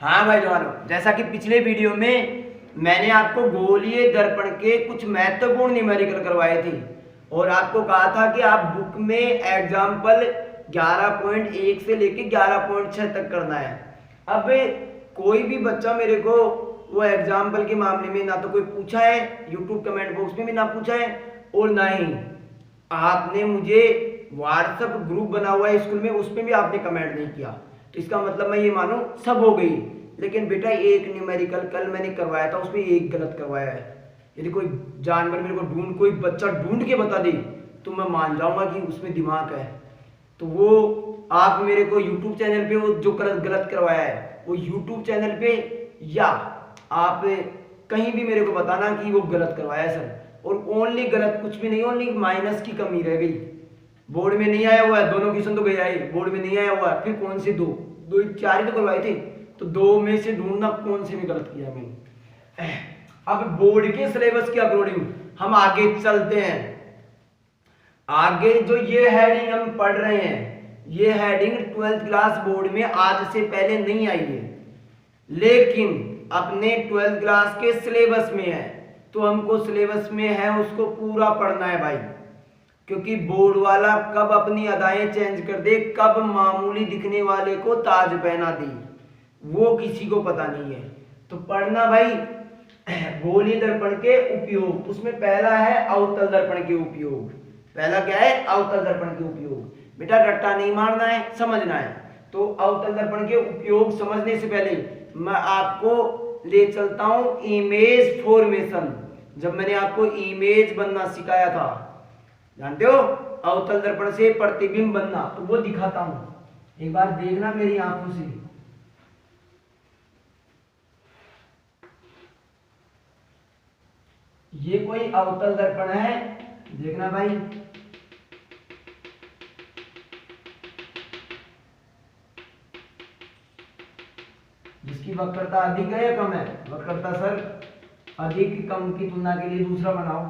हाँ भाई जवानों, जैसा कि पिछले वीडियो में मैंने आपको गोलीय दर्पण के कुछ महत्वपूर्ण न्यूमेरिकल करवाए थे और आपको कहा था कि आप बुक में एग्जाम्पल 11.1 से लेके 11.6 तक करना है। अब कोई भी बच्चा मेरे को वो एग्जाम्पल के मामले में ना तो कोई पूछा है, यूट्यूब कमेंट बॉक्स में भी ना पूछा है, और ना ही आपने मुझे व्हाट्सएप ग्रुप बना हुआ है स्कूल में, उस पर भी आपने कमेंट नहीं किया। तो इसका मतलब मैं ये मानूं सब हो गई, लेकिन बेटा एक न्यूमेरिकल कल मैंने करवाया था उसमें एक गलत करवाया है। यदि कोई जानवर मेरे को कोई बच्चा ढूंढ के बता दे तो मैं मान जाऊंगा कि उसमें दिमाग है। तो वो आप मेरे को यूट्यूब चैनल पे वो जो गलत करवाया है वो यूट्यूब चैनल पे या आप कहीं भी मेरे को बताना कि वो गलत करवाया है सर। और ओनली गलत कुछ भी नहीं, ओनली माइनस की कमी रह गई। बोर्ड में नहीं आया हुआ है, दोनों क्वेश्चन तो गया है, बोर्ड में नहीं आया हुआ है। फिर कौन से दो चार ही तो करवाए थे, तो दो में से ढूंढना कौन से में गलत किया मैंने। अब बोर्ड के सिलेबस के अकॉर्डिंग हम आगे चलते हैं। आगे जो ये हेडिंग हम पढ़ रहे हैं, ये हेडिंग 12th क्लास बोर्ड में आज से पहले नहीं आई है, लेकिन अपने 12th क्लास के सिलेबस में है। तो हमको सिलेबस में है उसको पूरा पढ़ना है भाई, क्योंकि बोर्ड वाला कब अपनी अदाएं चेंज कर दे, कब मामूली दिखने वाले को ताज पहना दे, वो किसी को पता नहीं है। तो पढ़ना भाई। गोलीय दर्पण के उपयोग, उसमें पहला है अवतल दर्पण के उपयोग। पहला क्या है? अवतल दर्पण के उपयोग। बेटा रट्टा नहीं मारना है, समझना है। तो अवतल दर्पण के उपयोग समझने से पहले मैं आपको ले चलता हूं इमेज फॉर्मेशन। जब मैंने आपको इमेज बनना सिखाया था, जानते हो, अवतल दर्पण से प्रतिबिंब बनना, तो वो दिखाता हूं, एक बार देखना मेरी आंखों से। ये कोई अवतल दर्पण है, देखना भाई। जिसकी वक्रता अधिक है या कम है? वक्रता सर अधिक कम की तुलना के लिए दूसरा बनाओ,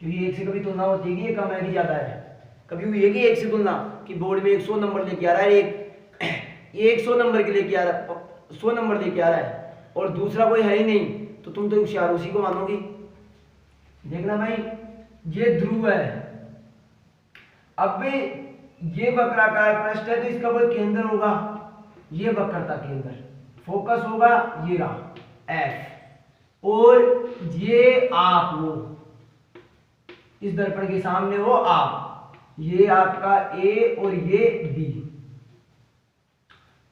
क्योंकि एक से कभी तुलना होती है कि ये कम है कि ज्यादा है। कभी हुई है कि एक से तुलना कि बोर्ड में 100 नंबर लेके आ रहा है, एक 100 नंबर के लेके आ रहा है, 100 नंबर लेके आ रहा है, और दूसरा कोई है ही नहीं, तो तुम तो होशियार उसी को मानोगी। देखना भाई, ये ध्रुव है। अब ये वक्राकार पृष्ठ है, तो इसका कोई केंद्र होगा, ये वक्रता केंद्र, फोकस होगा ये रहा एफ, और ये आप हो, इस दर्पण के सामने हो आप, ये आपका ए और ये बी।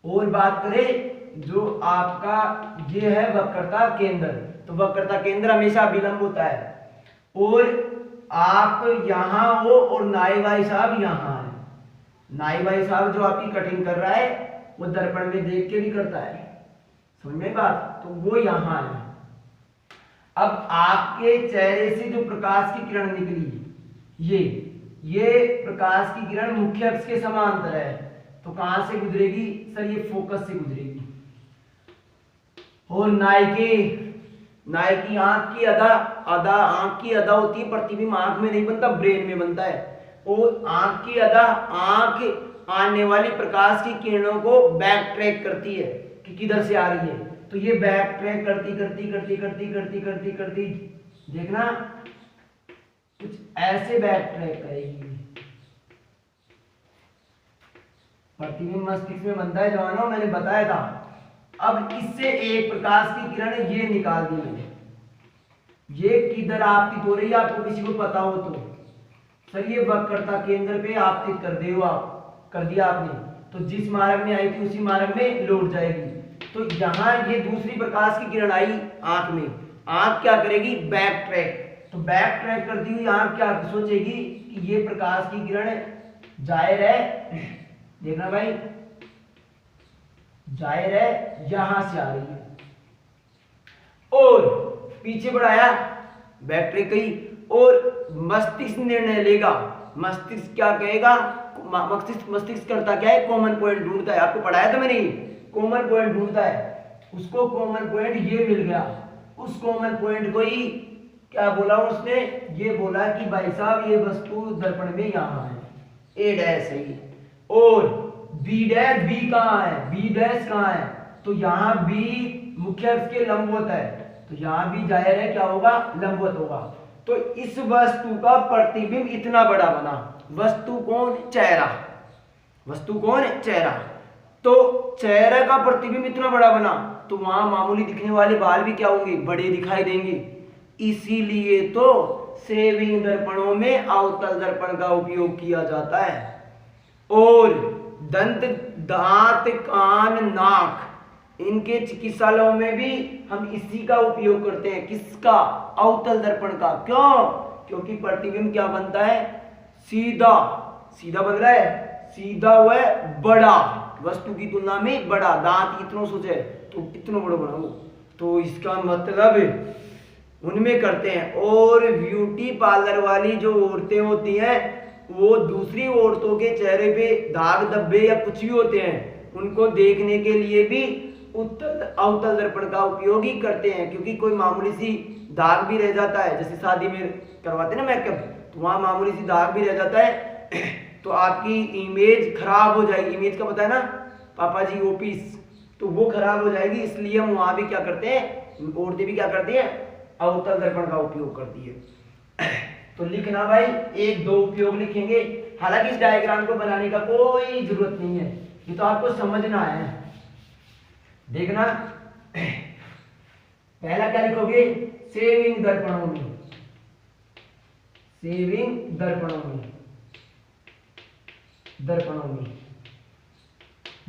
और बात करें जो आपका ये है वक्रता केंद्र, तो वक्रता केंद्र हमेशा विलंब होता है, और आप यहां हो और नाई भाई साहब यहां है। नाई भाई साहब जो आपकी कटिंग कर रहा है वो दर्पण में देख के भी करता है, समझ में बात? तो वो यहां है। अब आपके चेहरे से जो प्रकाश की किरण निकली, ये प्रकाश की किरण मुख्य अक्ष के समांतर है, तो कहां से गुजरेगी सर? ये फोकस से गुजरेगी। और नाई की आंख की आंख की अदा होती है, प्रतिबिंब आंख में नहीं बनता, ब्रेन में बनता है। और आंख की अदा, आंख आने वाली प्रकाश की किरणों को बैक ट्रैक करती है कि किधर से आ रही है, तो ये बैक ट्रैक करती करती करती करती करती करती करती देखना कुछ ऐसे बैक ट्रैक करेगी। प्रतिबिंब मस्तिष्क में बनता है जवानों, मैंने बताया था। अब इससे एक प्रकाश की किरण ये निकाल दी मैंने, ये किधर आपतित हो रही है आपको किसी को पता हो तो सर, ये वक्रता केंद्र पे आपतित कर दिया आपने, तो जिस मार्ग में आई थी उसी मार्ग में लौट जाएगी। तो यहां ये दूसरी प्रकाश की किरण आई आंख में, आंख क्या करेगी? Back track. तो बैक ट्रैक करती हुई आंख क्या सोचेगी कि ये प्रकाश की किरण जाहिर है, देखना भाई, जाहिर है यहां से आ रही है, और पीछे बढ़ाया, बैक ट्रैक गई, और मस्तिष्क निर्णय लेगा। मस्तिष्क क्या कहेगा? मस्तिष्क करता क्या है? कॉमन पॉइंट ढूंढता है। आपको पढ़ाया था मैंने, कॉमन पॉइंट ढूंढता है। उसको कॉमन पॉइंट ये मिल गया, उस कॉमन पॉइंट को ही क्या बोला उसने? ये बोला कि भाई साहब ये वस्तु दर्पण में यहां है, ए डैश है, और बी डैश, बी कहां है? बी डैश कहां है? तो यहाँ भी मुख्य अक्ष के लंबवत है, तो यहाँ भी जाहिर है क्या होगा, लंबवत होगा। तो इस वस्तु का प्रतिबिंब इतना बड़ा बना। वस्तु कौन? चेहरा। वस्तु कौन है? चेहरा। तो चेहरे का प्रतिबिंब इतना बड़ा बना तो वहां मामूली दिखने वाले बाल भी क्या होंगे, बड़े दिखाई देंगे। इसीलिए तो सेविंग दर्पणों में अवतल दर्पण का उपयोग किया जाता है। और दंत, दांत, कान, नाक, इनके चिकित्सालयों में भी हम इसी का उपयोग करते हैं। किसका? अवतल दर्पण का। क्यों? क्योंकि प्रतिबिंब क्या बनता है? सीधा। सीधा बन रहा है, सीधा हुआ है, बड़ा, वस्तु की तुलना में बड़ा। दांत इतना सोचे तो इतना बड़ा बनाओ, तो इसका मतलब उनमें करते हैं। और ब्यूटी पार्लर वाली जो औरतें होती हैं वो दूसरी औरतों के चेहरे पे दाग धब्बे या कुछ भी होते हैं उनको देखने के लिए भी अवतल दर्पण का उपयोग ही करते हैं। क्योंकि कोई मामूली सी दाग भी रह जाता है, जैसे शादी में करवाते हैं ना मेकअप, तो वहां मामूली सी दाग भी रह जाता है तो आपकी इमेज खराब हो जाएगी। इमेज का पता है ना पापा जी, ऑफिस, तो वो खराब हो जाएगी। इसलिए हम वहां भी क्या करते हैं, औरतें भी क्या करती हैं, अवतल दर्पण का उपयोग करती है। तो लिखना भाई, एक दो उपयोग लिखेंगे। हालांकि इस डायग्राम को बनाने का कोई जरूरत नहीं है, ये तो आपको समझना है। देखना, पहला क्या लिखोगे? सेविंग दर्पणों में। सेविंग दर्पणों में, दर्पणों में।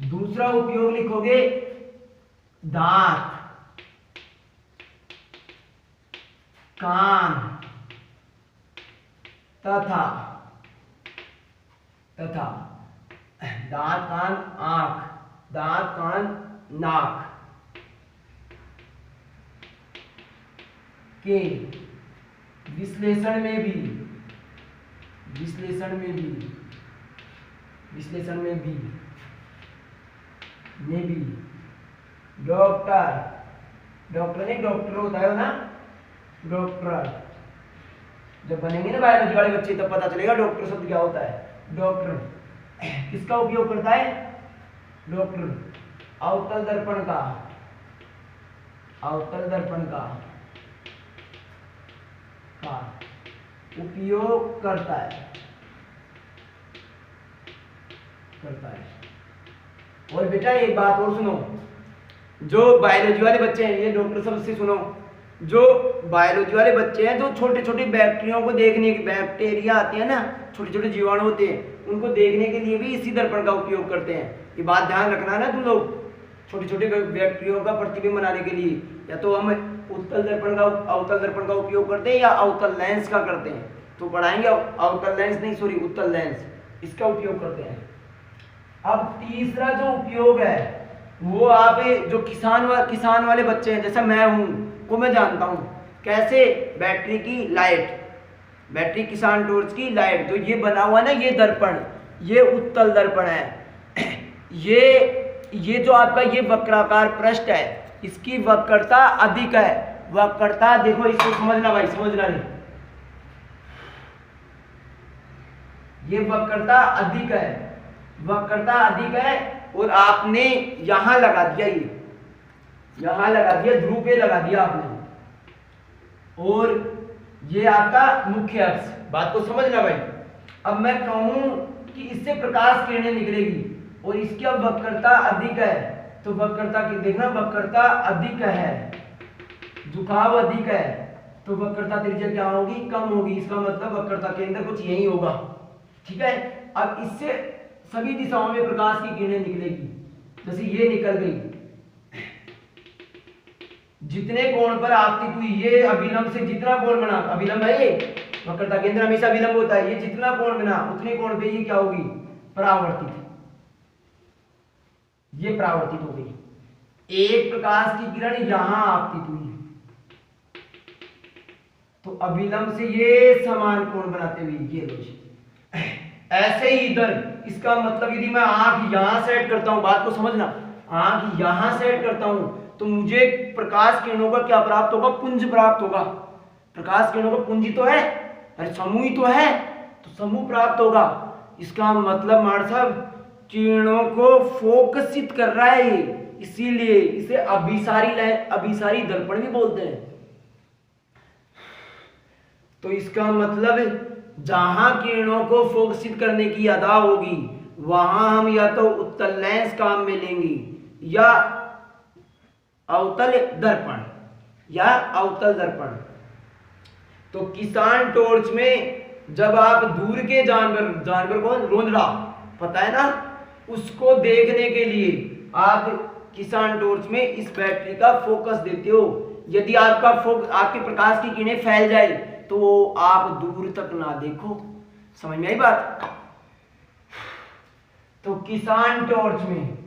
दूसरा उपयोग लिखोगे दांत, कान तथा दांत, कान, आंख, दांत, कान, नाक के विश्लेषण में भी डॉक्टर नहीं, डॉक्टर होता है ना, डॉक्टर जब बनेंगे ना बायोलॉजी वाले बच्चे तब पता चलेगा डॉक्टर शब्द क्या होता है। डॉक्टर किसका उपयोग करता है? डॉक्टर अवतल दर्पण का, अवतल दर्पण का उपयोग करता है। और बेटा एक बात और सुनो, जो बायोलॉजी वाले बच्चे हैं, ये डॉक्टर साहब से सुनो, जो बायोलॉजी वाले बच्चे हैं जो छोटे छोटे बैक्टीरिया को देखने की, बैक्टीरिया आती है ना, छोटे छोटे जीवाणु होते हैं, उनको देखने के लिए भी इसी दर्पण का उपयोग करते हैं। ये बात ध्यान रखना ना तुम लोग, छोटे छोटे बैक्टीरिया का प्रतिबिंब बनाने के लिए या तो हम उत्तल दर्पण का, अवतल दर्पण का उपयोग करते हैं या अवतल लेंस का करते हैं। तो पढ़ाएंगे अवतल लेंस नहीं, सॉरी उत्तल लेंस, इसका उपयोग करते हैं। अब तीसरा जो उपयोग है वो आप जो किसान वाले बच्चे हैं, जैसा मैं हूं, को मैं जानता हूं कैसे, बैटरी की लाइट, बैटरी किसान टॉर्च की लाइट, तो ये बना हुआ ना, ये दर्पण, ये उत्तल दर्पण है। ये जो आपका ये वक्राकार पृष्ठ है, इसकी वक्रता अधिक है। वक्रता देखो, इसको समझना भाई, समझना नहीं, ये वक्रता अधिक है, वक्रता अधिक है। और आपने यहां लगा दिया, ये यहां लगा दिया, ध्रुव पे लगा दिया आपने, और ये आपका मुख्य अक्ष। बात को समझना भाई। अब मैं कहूं कि इससे प्रकाश किरणें निकलेगी और इसकी अब वक्रता अधिक है, तो वक्रता की देखना, वक्रता अधिक है, झुकाव अधिक है, तो वक्रता त्रिज्या क्या होगी? कम होगी। इसका मतलब वक्रता के अंदर कुछ यही होगा, ठीक है। अब इससे सभी दिशाओं में प्रकाश की किरणें निकलेगी, जैसे ये निकल गई, जितने कोण पर आपतित हुई, ये अभिलंब से जितना कोण बना, अभिलंब है ये, वक्रता के अंदर हमेशा अभिलंब होता है, ये जितना कोण बना उतने कोण पे ये क्या होगी? परावर्तित। ये परावर्तित हो गई। एक प्रकाश की किरण यहां आपतित हुई तो अभिलंब से ये समान कोण बनाते हुए ये लो। ऐसे ही इधर, इसका मतलब यदि मैं आंख यहां सेट करता हूं, बात को समझना, आंख यहां सेट करता हूं तो मुझे प्रकाश किरणों का क्या प्राप्त होगा? पुंज प्राप्त होगा। प्रकाश किरणों का पुंज तो है, अरे समूह ही तो है, तो समूह प्राप्त होगा। इसका मतलब मार साहब किरणों को फोकसित कर रहा है, इसीलिए इसे अभिसारी दर्पण भी बोलते हैं। तो इसका मतलब जहां किरणों को फोकसित करने की अदा होगी वहां हम या तो उत्तल लेंस काम में लेंगे या अवतल दर्पण। तो किसान टॉर्च में जब आप दूर के जानवर को रोंदड़ा पता है ना, उसको देखने के लिए आप किसान टॉर्च में इस बैटरी का फोकस देते हो। यदि आपके प्रकाश की किरणें फैल जाए तो आप दूर तक ना देखो। समझ में आई बात? तो किसान टॉर्च में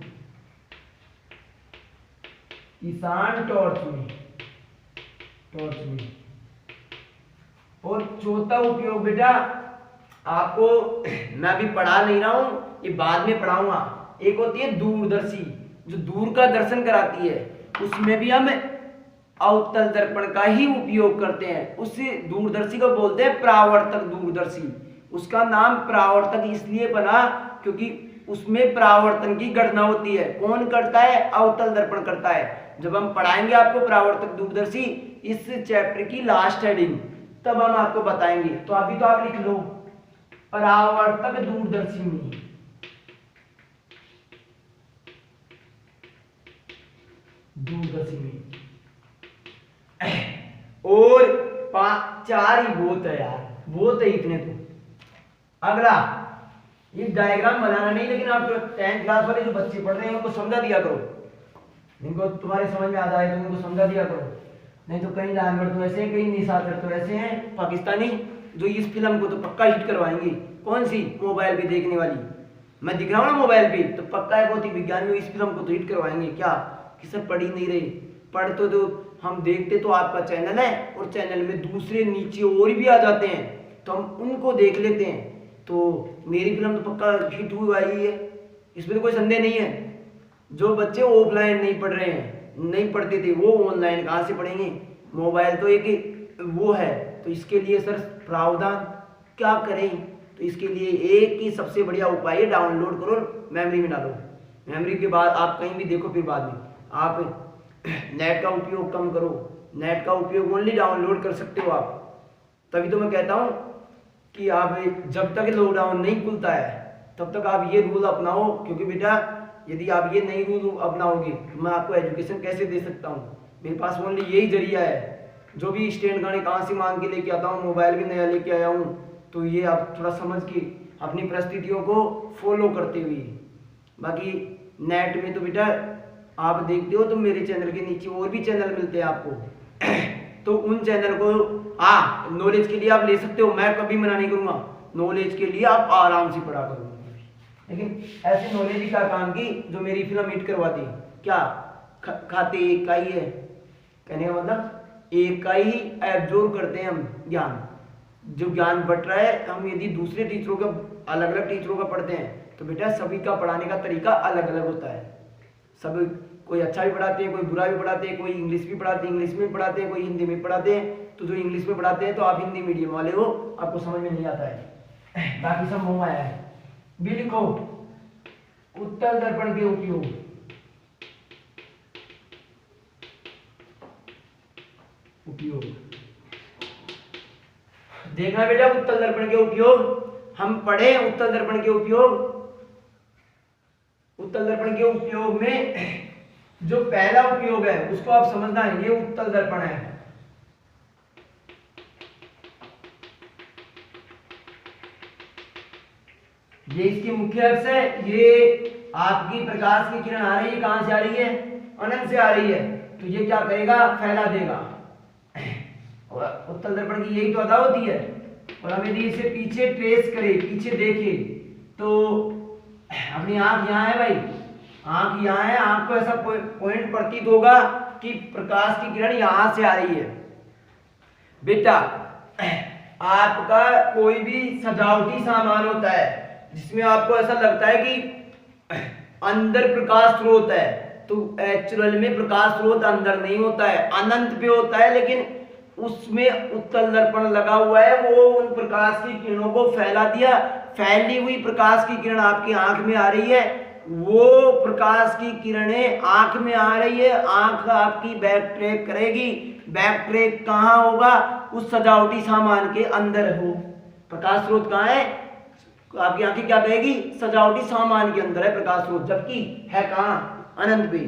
और चौथा उपयोग बेटा आपको मैं अभी पढ़ा नहीं रहा हूं, ये बाद में पढ़ाऊंगा। एक होती है दूरदर्शी जो दूर का दर्शन कराती है, उसमें भी हम अवतल दर्पण का ही उपयोग करते हैं। उस दूरदर्शी को बोलते हैं परावर्तक दूरदर्शी। उसका नाम परावर्तक इसलिए बना क्योंकि उसमें परावर्तन की घटना होती है। कौन करता है? अवतल दर्पण करता है। जब हम पढ़ाएंगे आपको परावर्तक दूरदर्शी इस चैप्टर की लास्ट हेडिंग, तब हम आपको बताएंगे। तो अभी तो आप लिख लो परावर्तक दूरदर्शी में और 4 ही बहुत है यार, बहुत है इतने तो। अगला ये डायग्राम बनाना नहीं, लेकिन आप 10th क्लास वाले जो बच्चे पढ़ रहे हैं उनको समझा दिया करो। इनको तुम्हारे समझ में आ जाए तो उनको समझा दिया करो। नहीं तो कई जानवर तो ऐसे हैं, कई निशाचर तो ऐसे हैं पाकिस्तानी जो इस फिल्म को तो पक्का हिट करवाएंगे। कौन सी? मोबाइल पे देखने वाली। मैं दिख रहा हूँ ना मोबाइल पे, तो पक्का है भौतिक विज्ञान में इस फिल्म को तो हिट करवाएंगे। क्या कि सब पढ़ ही नहीं रहे? पढ़ तो हम देखते तो आपका चैनल है, और चैनल में दूसरे नीचे और भी आ जाते हैं, तो हम उनको देख लेते हैं। तो मेरी फिल्म तो पक्का हिट हुआ ही है, इसमें तो कोई संदेह नहीं है। जो बच्चे ऑफलाइन नहीं पढ़ रहे हैं, नहीं पढ़ते थे, वो ऑनलाइन कहाँ से पढ़ेंगे? मोबाइल तो एक वो है। तो इसके लिए सर प्रावधान क्या करें? तो इसके लिए एक ही सबसे बढ़िया उपाय है, डाउनलोड करो, मेमोरी में डालो। मेमोरी के बाद आप कहीं भी देखो, फिर बाद में आप नेट का उपयोग कम करो। नेट का उपयोग ओनली डाउनलोड कर सकते हो आप। तभी तो मैं कहता हूँ कि आप जब तक लॉकडाउन नहीं खुलता है तब तक आप ये रूल अपनाओ, क्योंकि बेटा यदि आप ये नई रूल अपनाओगे तो मैं आपको एजुकेशन कैसे दे सकता हूँ? मेरे पास ओनली यही जरिया है। जो भी स्टैंड गाने कहाँ से मांग के लेके आता हूँ, मोबाइल भी नया लेके आया हूँ, तो ये आप थोड़ा समझ के अपनी परिस्थितियों को फॉलो करते हुए। बाकी नेट में तो बेटा आप देखते हो तो मेरे चैनल के नीचे और भी चैनल मिलते हैं आपको तो उन चैनल को नॉलेज के लिए आप ले सकते हो। मैं कभी मना नहीं करूँगा, नॉलेज के लिए आप आराम से पढ़ा करो। लेकिन ऐसी नॉलेज ही का काम की जो मेरी फिल्म हिट करवा दी। क्या खाते एक का ही है, कहने का मतलब एक का ही एब्जॉर्ब करते हैं हम ज्ञान। जो ज्ञान बट रहा है, हम यदि दूसरे टीचरों का अलग अलग टीचरों का पढ़ते हैं तो बेटा सभी का पढ़ाने का तरीका अलग अलग होता है। सब कोई अच्छा भी पढ़ाते हैं, कोई बुरा भी पढ़ाते हैं, कोई इंग्लिश भी पढ़ाते हैं, इंग्लिश में पढ़ाते हैं, कोई हिंदी में पढ़ाते हैं। तो जो इंग्लिश में पढ़ाते हैं तो आप हिंदी मीडियम वाले हो, आपको समझ में नहीं आता है, बाकी सब मुंह आया है। भी लिखो उत्तल दर्पण के उपयोग। देखना बेटा उत्तल दर्पण के उपयोग हम पढ़े। उत्तल दर्पण के उपयोग में जो पहला उपयोग है उसको आप समझना है। ये उत्तल दर्पण है, ये इसकी मुख्य अक्ष है। ये आपकी प्रकाश की किरण आ रही है, कहां से आ रही है? अनंत से आ रही है। तो ये क्या करेगा? फैला देगा। और उत्तल दर्पण की यही तो अदा होती है। और हम यदि इसे पीछे ट्रेस करें, पीछे देखें, तो अपनी आंख यहाँ है भाई, आंख यहाँ है, आंख को ऐसा पॉइंट प्रतीत होगा कि प्रकाश की किरण यहां से आ रही है। बेटा आपका कोई भी सजावटी सामान होता है जिसमें आपको ऐसा लगता है कि अंदर प्रकाश स्रोत है, तो एक्चुअल में प्रकाश स्रोत अंदर नहीं होता है, अनंत पे होता है। लेकिन उसमें उत्तल दर्पण लगा हुआ है, वो उन प्रकाश की किरणों को फैला दिया। फैली हुई प्रकाश की किरण आपकी आंख में आ रही है, वो प्रकाश की किरणें आंख में आ रही है, आंख आपकी बैक ट्रैक करेगी। बैक ट्रैक कहाँ होगा? उस सजावटी सामान के अंदर हो। प्रकाश स्रोत कहाँ है? आपकी आंखें क्या कहेगी? सजावटी सामान के अंदर है प्रकाश स्रोत, जबकि है कहाँ? अनंत पे।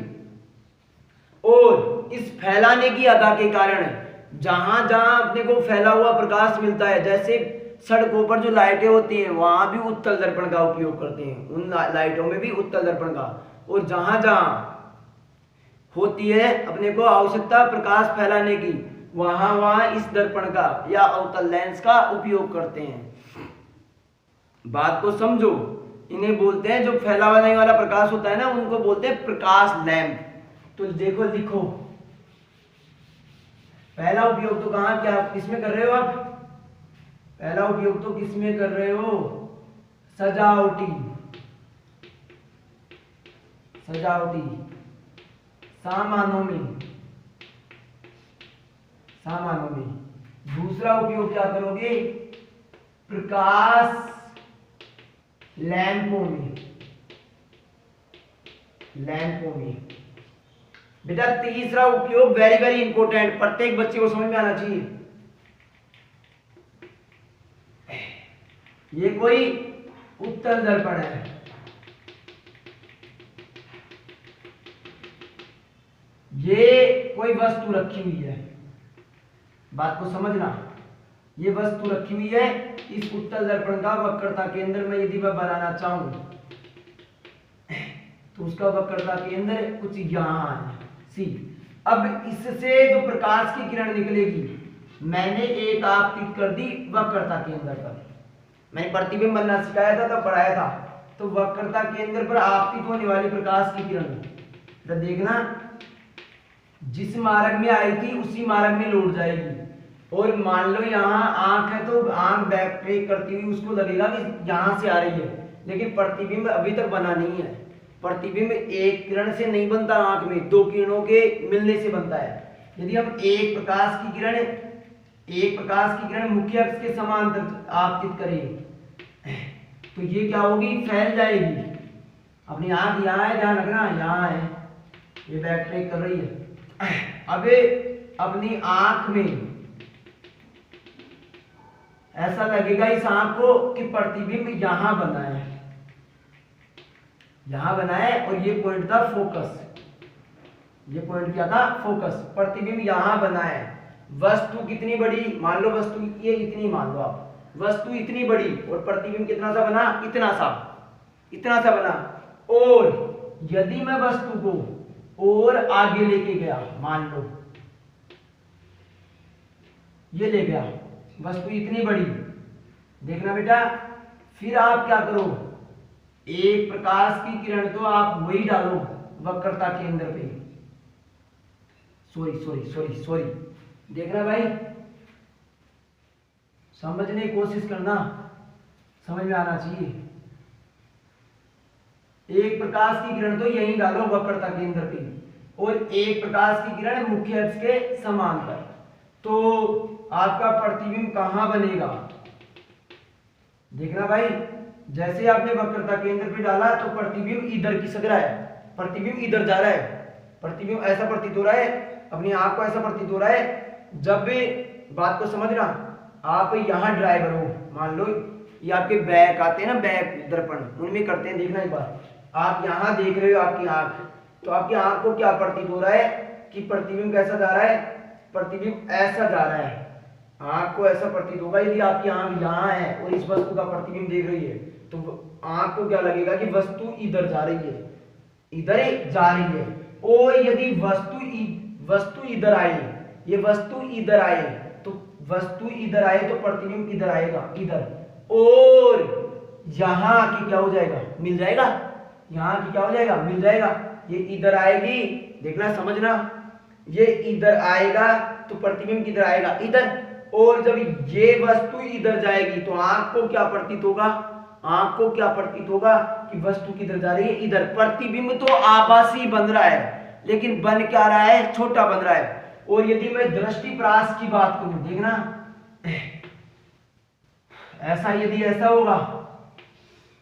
और इस फैलाने की अदा के कारण जहां जहां अपने को फैला हुआ प्रकाश मिलता है, जैसे सड़कों पर जो लाइटें होती हैं वहां भी उत्तल दर्पण का उपयोग करते हैं, उन लाइटों में भी उत्तल दर्पण का। और जहां जहां होती है अपने को आवश्यकता प्रकाश फैलाने की, वहां वहां इस दर्पण का या अवतल लेंस का उपयोग करते हैं। बात को समझो, इन्हें बोलते हैं, जो फैलाने वाला प्रकाश होता है ना, उनको बोलते हैं प्रकाश लैंप। तो देखो, लिखो, पहला उपयोग तो कहां क्या किसमें कर रहे हो आप? पहला उपयोग तो किसमें कर रहे हो? सजावटी, सजावटी सामानों में, सामानों में। दूसरा उपयोग क्या करोगे? प्रकाश लैंपों में, लैंपों में। बेटा तीसरा उपयोग वेरी वेरी इंपॉर्टेंट, प्रत्येक बच्चे को समझ में आना चाहिए। ये कोई उत्तल दर्पण है, ये कोई वस्तु रखी हुई है, बात को समझना, ये वस्तु रखी हुई है। इस उत्तल दर्पण का वक्रता केंद्र में यदि मैं बनाना चाहूं तो उसका वक्रता केंद्र कुछ यहां है, सी। अब इससे जो प्रकाश की किरण निकलेगी, मैंने एक आपतित कर दी वक्रता केंद्र पर। मैंने प्रतिबिंब बनना सिखाया था, तब पढ़ाया था। तो वक्रता केंद्र पर आपतित होने वाली प्रकाश की किरण, तो देखना, जिस मार्ग में आई थी उसी मार्ग में लौट जाएगी। और मान लो यहाँ आंख है तो आंख बैक ट्रैक करती हुई उसको लगेगा कि यहाँ से आ रही है, लेकिन प्रतिबिंब अभी तक बना नहीं है। प्रतिबिंब एक किरण से नहीं बनता, आंख में दो किरणों के मिलने से बनता है। यदि हम एक प्रकाश की किरण मुख्य अक्ष के समांतर आपतित करें तो ये क्या होगी? फैल जाएगी। अपनी आंख यहाँ है, ध्यान रखना, यहाँ है, ये बैक ट्रैक कर रही है। अब अपनी आंख में ऐसा लगेगा इस आंख को कि प्रतिबिंब यहां बना है, यहां बना है, और ये पॉइंट था फोकस। ये पॉइंट क्या था? फोकस। प्रतिबिंब यहां बना है। वस्तु कितनी बड़ी? मान लो वस्तु ये इतनी, मान लो आप वस्तु इतनी बड़ी, और प्रतिबिंब कितना सा बना? इतना सा, इतना सा बना। और यदि मैं वस्तु को और आगे लेके गया, मान लो ये ले गया, वस्तु इतनी बड़ी, देखना बेटा, फिर आप क्या करो? एक प्रकाश की किरण तो आप वही डालो वक्रता केंद्र पे। सॉरी, देखना भाई, समझने की कोशिश करना, समझ में आना चाहिए। एक प्रकाश की किरण तो यहीं डालो वक्रता केंद्र पे, और एक प्रकाश की किरण मुख्य अक्ष के समांतर। तो आपका प्रतिबिंब कहां बनेगा? देखना भाई, जैसे आपने वक्रता केंद्र पे डाला तो प्रतिबिंब इधर खिसक रहा है, प्रतिबिंब इधर जा रहा है, प्रतिबिंब ऐसा प्रतीत हो रहा है, अपनी आंख को ऐसा प्रतीत हो रहा है। जब भी बात को समझना, आप यहाँ ड्राइवर हो, मान लो ये आपके बैक आते हैं ना, बैक दर्पण, उनमें करते हैं, देखना एक बार, आप यहाँ देख रहे हो आपकी आंख, तो आपकी आंख को क्या प्रतीत हो रहा है कि प्रतिबिंब कैसा जा रहा है? प्रतिबिंब ऐसा जा रहा है, आंख को ऐसा प्रतीत होगा। यदि आपकी आंख यहाँ है और इस वस्तु का प्रतिबिंब देख रही है तो आंख को क्या लगेगा कि वस्तु इधर जा रही है, इधर जा रही है। और यदि वस्तु इधर आए, ये वस्तु इधर आए, तो वस्तु इधर आए तो प्रतिबिंब इधर आएगा, इधर, और यहाँ की क्या हो जाएगा? मिल जाएगा, यहाँ की क्या हो जाएगा? मिल जाएगा। ये इधर आएगी, देखना समझना, ये इधर आएगा तो प्रतिबिंब किधर आएगा? इधर। और जब ये वस्तु इधर जाएगी तो आंख को क्या प्रतीत होगा? आंख को क्या प्रतीत होगा कि वस्तु किधर जा रही है? इधर। प्रतिबिंब तो आभासी बन रहा है, लेकिन बन क्या रहा है? छोटा बन रहा है। और यदि मैं दृष्टिप्रास की बात करूं, देखना, ऐसा यदि ऐसा होगा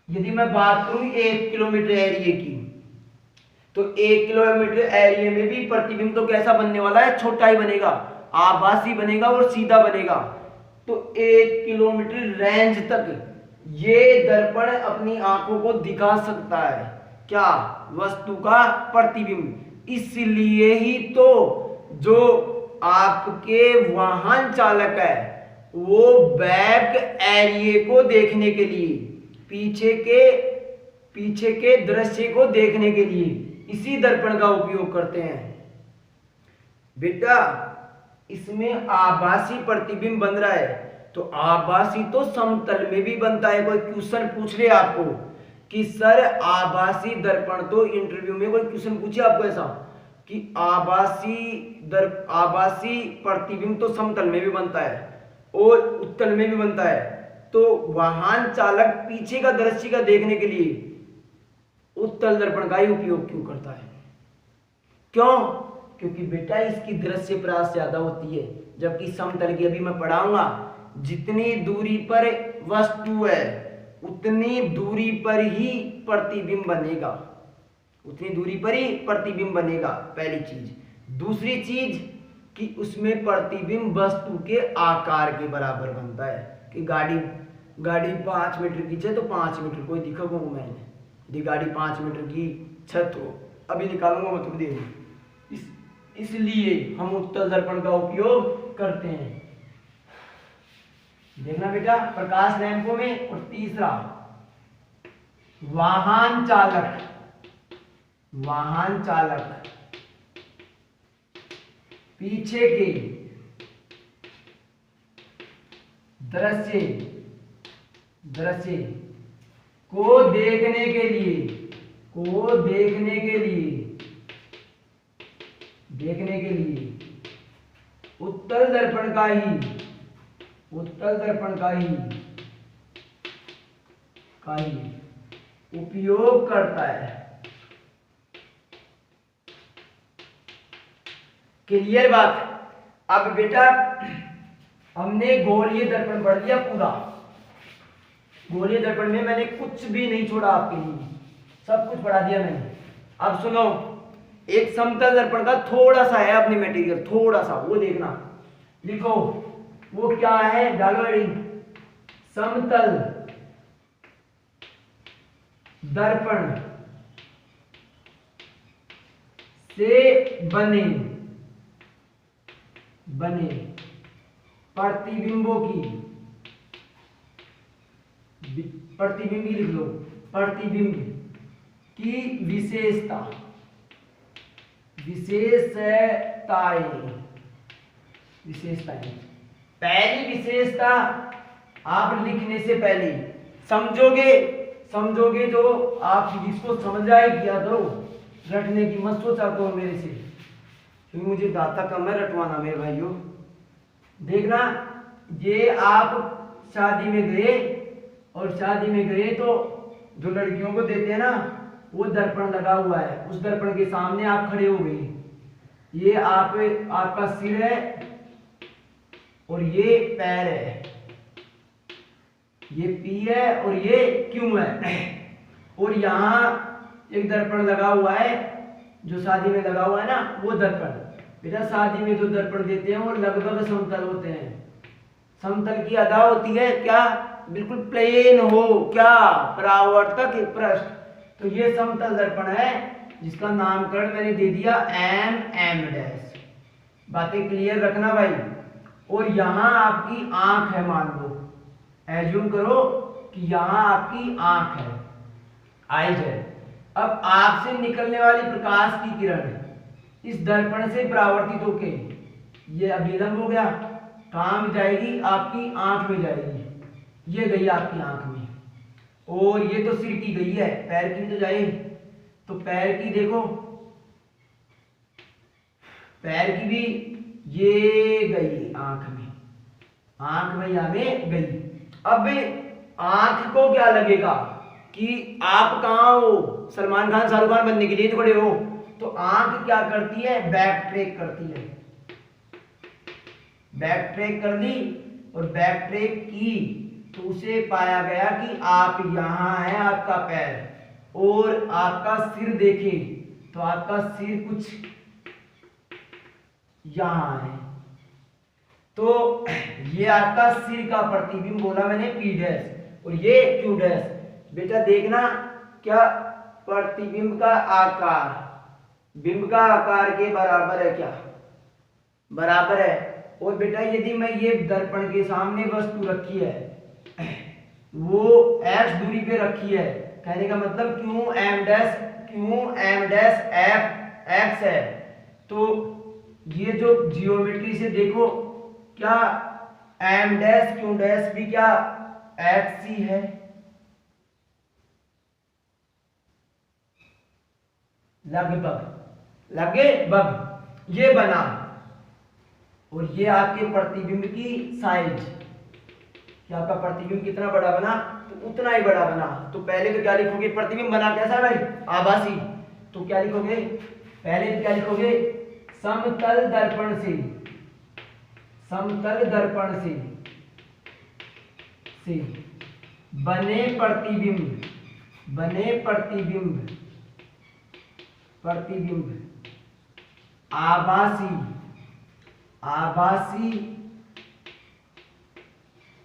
यदि मैं बात करूं 1 किलोमीटर एरिया की, तो 1 किलोमीटर एरिया में भी प्रतिबिंब तो कैसा बनने वाला है, छोटा ही बनेगा, आभासी बनेगा और सीधा बनेगा। तो 1 किलोमीटर रेंज तक ये दर्पण अपनी आंखों को दिखा सकता है, क्या, वस्तु का प्रतिबिंब। इसलिए ही तो जो आपके वाहन चालक है वो बैक एरिया को देखने के लिए, पीछे के दृश्य को देखने के लिए इसी दर्पण का उपयोग करते हैं। बेटा इसमें आभासी प्रतिबिंब बन रहा है, तो आभासी तो समतल में भी बनता है। कोई क्वेश्चन पूछ ले आपको कि सर आभासी दर्पण, तो इंटरव्यू में कोई क्वेश्चन पूछे आपको ऐसा कि आभासी प्रतिबिंब तो समतल में भी बनता है और उत्तल में भी बनता है, तो वाहन चालक पीछे का दृश्य का देखने के लिए उत्तल दर्पण का ही उपयोग क्यों करता है? क्यों? क्योंकि बेटा इसकी दृश्य प्रकाश ज्यादा होती है, जबकि समतल की अभी मैं पढ़ाऊंगा, जितनी दूरी पर वस्तु है उतनी दूरी पर ही प्रतिबिंब बनेगा, उतनी दूरी पर ही प्रतिबिंब बनेगा, पहली चीज। दूसरी चीज कि उसमें प्रतिबिंब वस्तु के आकार के बराबर बनता है, कि गाड़ी 5 मीटर की है तो 5 मीटर कोई दिखा को मैंने, यदि गाड़ी 5 मीटर की छत हो, अभी निकालूंगा मैं थोड़ी देर में। इसलिए हम उत्तल दर्पण का उपयोग करते हैं। देखना बेटा प्रकाश लैंपों में। और तीसरा वाहन चालक पीछे के दृश्य को देखने के लिए उत्तल दर्पण का ही उपयोग करता है। क्लियर बात? अब बेटा हमने गोलीय दर्पण पढ़ लिया पूरा। गोलीय दर्पण में मैंने कुछ भी नहीं छोड़ा आपके लिए, सब कुछ पढ़ा दिया मैंने। अब सुनो, एक समतल दर्पण का थोड़ा सा है अपनी मटेरियल, थोड़ा सा वो देखना, लिखो वो क्या है, डालो हेडिंग, समतल दर्पण से बने प्रतिबिंबों की, प्रतिबिंब लिख लो, प्रतिबिंब की विशेषताएं। पहली विशेषता आप लिखने से पहले समझोगे तो आप जिसको समझ आए किया करो, रटने की मत सोचा करो मेरे से, क्योंकि मुझे दाता कम है रटवाना मेरे भाइयों। देखना, ये आप शादी में गए तो जो लड़कियों को देते हैं ना, वो दर्पण लगा हुआ है, उस दर्पण के सामने आप खड़े हो गई, ये आपका सिर है और ये पैर है, ये पी है और ये क्यू है, और यहाँ एक दर्पण लगा हुआ है जो शादी में लगा हुआ है ना, वो दर्पण। बेटा शादी में जो दर्पण देते हैं वो लगभग समतल होते हैं, समतल की अदा होती है, क्या बिल्कुल प्लेन हो, क्या परावर्तक पृष्ठ, तो ये समतल दर्पण है जिसका नामकरण मैंने दे दिया एम डैश। बातें क्लियर रखना भाई। और यहाँ आपकी आंख है, मान लो, एज्यूम करो कि यहाँ आपकी आंख है, आइज है। अब आंख से निकलने वाली प्रकाश की किरण इस दर्पण से परावर्तित होके ये अभिलंब हो गया, कहाँ जाएगी, आपकी आंख में जाएगी, ये गई आपकी आंख में, और ये तो सिर की गई है, पैर की भी तो जाए, तो पैर की देखो, पैर की भी ये गई आंख में, यहाँ में गई। अब आंख को क्या लगेगा कि आप कहाँ हो, सलमान खान शाहरुख खान बनने के लिए तो खड़े हो, तो आंख क्या करती है, बैक ट्रैक करती है, बैक ट्रैक कर दी, और बैक ट्रैक की तो उसे पाया गया कि आप यहाँ है, आपका पैर, और आपका सिर देखें तो आपका सिर कुछ यहाँ है। तो ये आपका सिर का प्रतिबिंब बोला मैंने P डैश, और ये Q डैश। बेटा देखना क्या प्रतिबिंब का आकार बिंब का आकार के बराबर है, क्या बराबर है। और बेटा यदि मैं ये दर्पण के सामने वस्तु रखी है, वो x दूरी पे रखी है, कहने का मतलब Q M dash F X है, तो ये जो जियोमेट्री से देखो क्या एम डैश क्यू डैश भी क्या एक्स ही है। लगभग ये बना, और ये आपके प्रतिबिंब की साइज, क्या आपका प्रतिबिंब कितना बड़ा बना, तो उतना ही बड़ा बना। तो पहले तो क्या लिखोगे, प्रतिबिंब बना कैसा भाई, आभासी। तो क्या लिखोगे, पहले तो क्या लिखोगे, समतल दर्पण से बने प्रतिबिंब आभासी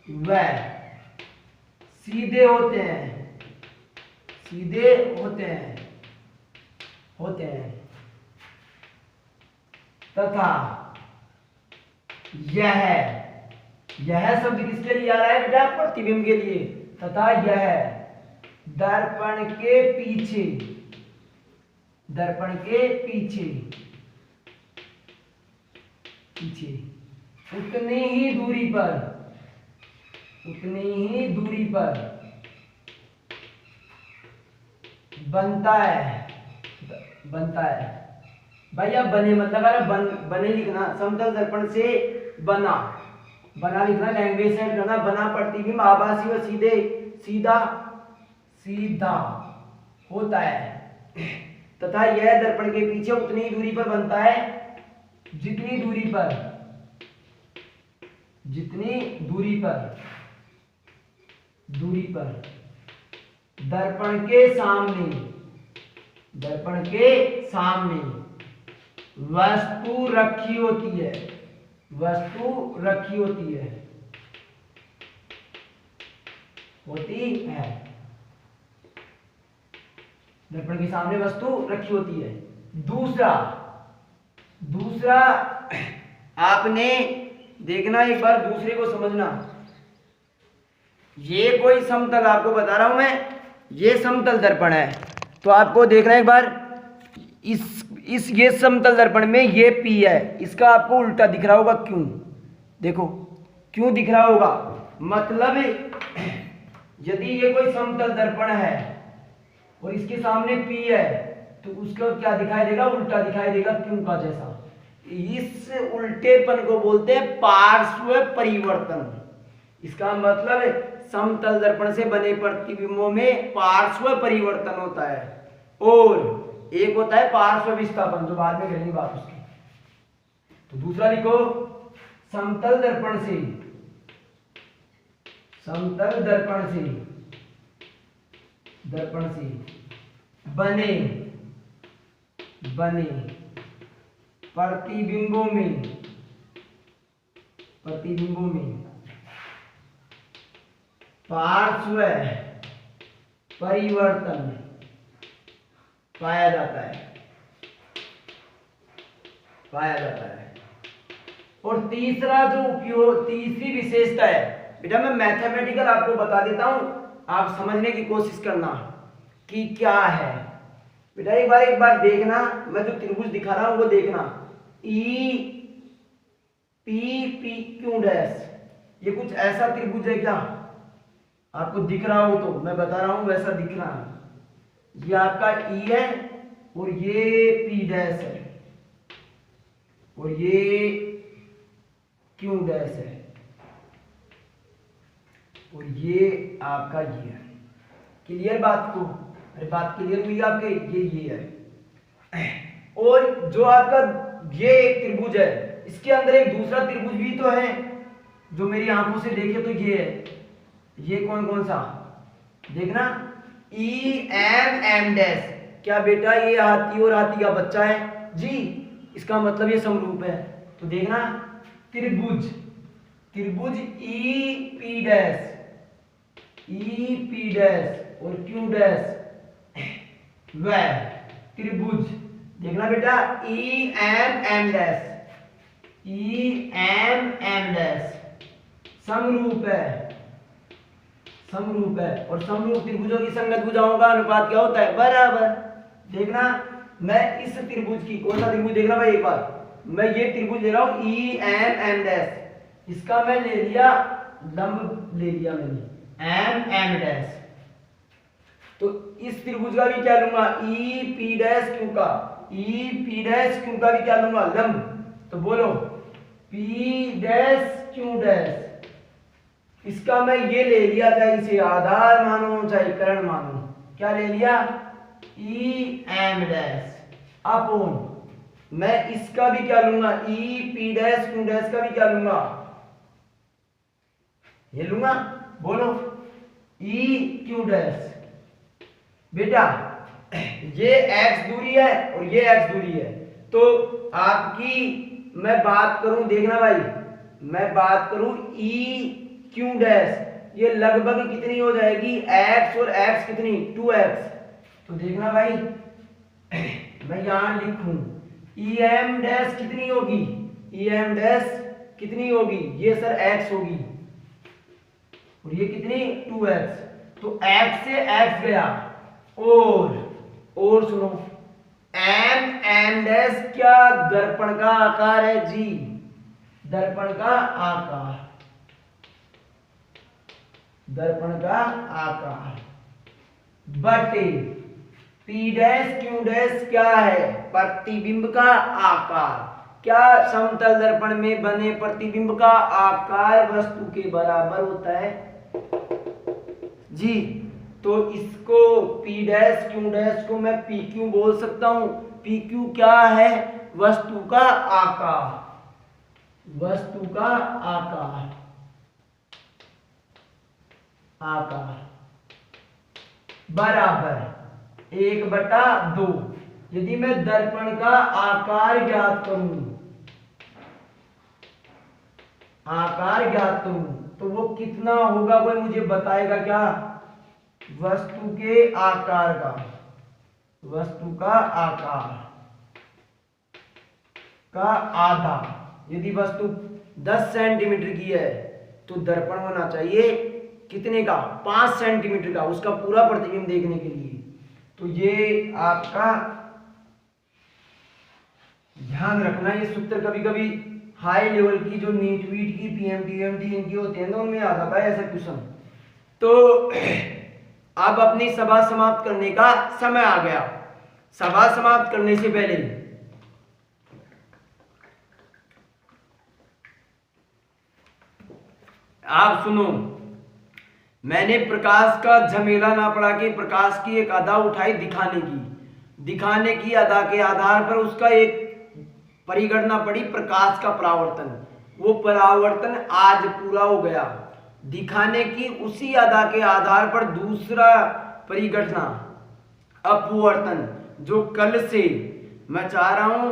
व सीधे होते हैं तथा यह शब्द किसके लिए आ रहा है बेटा, प्रतिबिंब के लिए। तथा यह दर्पण के पीछे उतनी ही दूरी पर बनता है। भाई अब बने मतलब अगर बने लिखना, समतल दर्पण से बना लिखना, लैंग्वेज सेट करना। बना प्रतिबिंब आभासी व सीधा होता है तथा यह दर्पण के पीछे उतनी दूरी पर बनता है जितनी दूरी पर दर्पण के सामने वस्तु रखी होती है। दर्पण के सामने वस्तु रखी होती है। दूसरा आपने देखना, एक बार दूसरे को समझना। ये कोई समतल आपको बता रहा हूं मैं, ये समतल दर्पण है, तो आपको देखना एक बार, ये समतल दर्पण में ये P है, इसका आपको उल्टा दिख रहा होगा क्यों, देखो क्यों दिख रहा होगा, मतलब यदि ये कोई समतल दर्पण है और इसके सामने P है तो उसका क्या दिखाई देगा, उल्टा दिखाई देगा क्यों का जैसा। इस उल्टेपन को बोलते हैं पार्श्व परिवर्तन। इसका मतलब समतल दर्पण से बने प्रतिबिंबों में पार्श्व परिवर्तन होता है, और एक होता है पार्श्व विस्थापन, जो बाद में करेंगे बात उसकी। तो दूसरा लिखो, समतल दर्पण से बने प्रतिबिंबों में पार्श्व परिवर्तन पाया जाता है। और तीसरा जो तीसरी विशेषता है बेटा, मैं मैथमेटिकल आपको बता देता हूं, आप समझने की कोशिश करना कि क्या है। बेटा एक बार देखना, मैं जो त्रिभुज दिखा रहा हूं वो देखना, ई पी क्यू डैश, ये कुछ ऐसा त्रिभुज है क्या, आपको दिख रहा हो तो मैं बता रहा हूं वैसा दिख रहा है। ये आपका ई है और ये पी डैश है और ये क्यू डैश है और ये आपका ये है। क्लियर बात को, अरे बात क्लियर हुई आपके, ये है। और जो आपका ये एक त्रिभुज है, इसके अंदर एक दूसरा त्रिभुज भी तो है, जो मेरी आंखों से देखे तो ये है, ये कौन कौन सा देखना, ई एम एम डैश। क्या बेटा ये हाथी और हाथी का बच्चा है जी, इसका मतलब ये समरूप है। तो देखना त्रिभुज, त्रिभुज E P dash, E P dash और क्यू डैश वह त्रिभुज। देखना बेटा E M M dash, E M M dash समरूप है, समरूप है। और समरूप त्रिभुजों की संगत भुजाओं का अनुपात क्या होता है, बराबर। देखना मैं इस त्रिभुज की, कौन सा त्रिभुज देखना भाई एक बार, मैं ये त्रिभुज ले रहा हूं ई एम एम डैश, इसका मैं ले लिया लंब, ले लिया मैंने एम एम डैश। तो इस त्रिभुज का भी क्या लूंगा, ई पी डैश क्यू का, ई पी डैश क्यू का भी क्या लूंगा, लंब। तो बोलो पी डैश क्यू डैश, इसका मैं ये ले लिया, चाहे इसे आधार मानो चाहे कर्ण मानो, क्या ले लिया, ई एम डैश अपॉन, मैं इसका भी क्या लूंगा, ई पी डैश क्यू डैश का भी क्या लूंगा, ये लूंगा। बोलो ई क्यू डैश। बेटा ये x दूरी है और ये x दूरी है, तो आपकी मैं बात करूं, देखना भाई मैं बात करूं ई क्यू डैश, ये लगभग कितनी हो जाएगी, x और x कितनी 2x। तो देखना भाई मैं यहां लिखूं ई एम डैश कितनी होगी, ई एम डैश कितनी होगी, ये सर x होगी और ये कितनी 2x। तो x से x गया, और सुनो एम एम डैश क्या दर्पण का आकार है जी, दर्पण का आकार, दर्पण का आकार बटे पी डैश क्यू डैश क्या है, प्रतिबिंब का आकार। क्या समतल दर्पण में बने प्रतिबिंब का आकार वस्तु के बराबर होता है जी। तो इसको P डैश Q डैश को मैं PQ बोल सकता हूं। PQ क्या है, वस्तु का आकार, वस्तु का आकार, आकार बराबर 1/2। यदि मैं दर्पण का आकार ज्ञात करूं, आकार ज्ञात करूं तो वो कितना होगा, कोई मुझे बताएगा क्या, वस्तु के आकार का, वस्तु का आकार का आधा। यदि वस्तु 10 सेंटीमीटर की है तो दर्पण होना चाहिए कितने का, 5 सेंटीमीटर का, उसका पूरा प्रतिबिंब देखने के लिए। तो ये आपका ध्यान रखना, ये सूत्र कभी कभी हाई लेवल की जो नीट वीट की पीएमटी इनकी होते हैं ना, उनमें आ जाता है ऐसा क्वेश्चन। तो अब अपनी सभा समाप्त करने का समय आ गया। सभा समाप्त करने से पहले आप सुनो, मैंने प्रकाश का झमेला ना पड़ा कि प्रकाश की एक अदा उठाई दिखाने की अदा के आधार पर उसका एक परिगणना पड़ी, प्रकाश का परावर्तन। वो परावर्तन आज पूरा हो गया। दिखाने की उसी अदा के आधार पर दूसरा परिघटना अपवर्तन, जो कल से मैं चाह रहा हूं,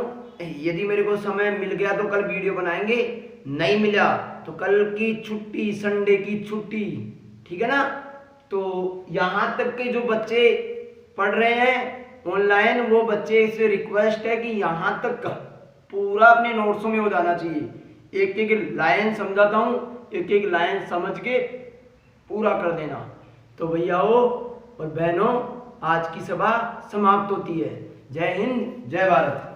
यदि मेरे को समय मिल गया तो कल वीडियो बनाएंगे, नहीं मिला तो कल की छुट्टी, संडे की छुट्टी, ठीक है ना। तो यहां तक के जो बच्चे पढ़ रहे हैं ऑनलाइन, वो बच्चे से रिक्वेस्ट है कि यहां तक पूरा अपने नोट्सों में हो जाना चाहिए। एक एक लाइन समझाता हूं, एक एक लाइन समझ के पूरा कर देना। तो भैयाओं और बहनों, आज की सभा समाप्त होती है। जय हिंद, जय भारत।